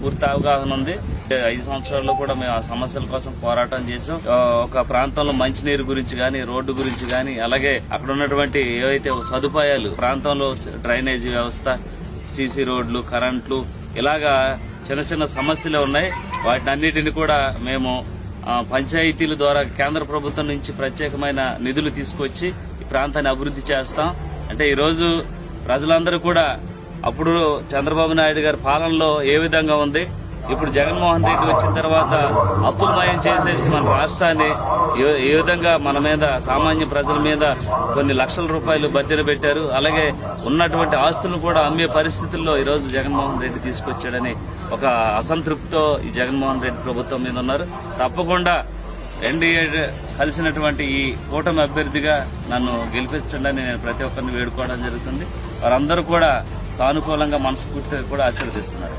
పూర్తి అవగాహన ఉంది. 5 సంవత్సరాల్లో కూడా మేము ఆ సమస్యల కోసం పోరాటం చేసాం. ఒక ప్రాంతంలో మంచినీరు గురించి గానీ, రోడ్డు గురించి గానీ, అలాగే అక్కడ ఉన్నటువంటి ఏవైతే సదుపాయాలు, ప్రాంతంలో డ్రైనేజీ వ్యవస్థ, సీసీ రోడ్లు, కరెంట్లు, ఇలాగా చిన్న చిన్న సమస్యలు ఉన్నాయి. వాటిని అన్నిటిని కూడా మేము పంచాయతీల ద్వారా కేంద్ర ప్రభుత్వం నుంచి ప్రత్యేకమైన నిధులు తీసుకొచ్చి ఈ ప్రాంతాన్ని అభివృద్ధి చేస్తాం. అంటే ఈరోజు ప్రజలందరూ కూడా అప్పుడు చంద్రబాబు నాయుడు గారి పాలనలో ఏ విధంగా ఉంది, ఇప్పుడు జగన్మోహన్ రెడ్డి వచ్చిన తర్వాత అప్పులమయం చేసేసి మన రాష్ట్రాన్ని ఏ విధంగా మన మీద, సామాన్య ప్రజల మీద కొన్ని లక్షల రూపాయలు బద్దెన పెట్టారు. అలాగే ఉన్నటువంటి ఆస్తులను కూడా అమ్మే పరిస్థితుల్లో ఈరోజు జగన్మోహన్ రెడ్డి తీసుకొచ్చాడని ఒక అసంతృప్తితో ఈ జగన్మోహన్ రెడ్డి ప్రభుత్వం మీద ఉన్నారు. తప్పకుండా ఎన్డీఏ కలిసినటువంటి ఈ కూటమి అభ్యర్థిగా నన్ను గెలిపించండి నేను ప్రతి ఒక్కరిని వేడుకోవడం జరుగుతుంది. వారందరూ కూడా సానుకూలంగా, మనస్ఫూర్తిగా కూడా ఆశీర్వదిస్తున్నారు.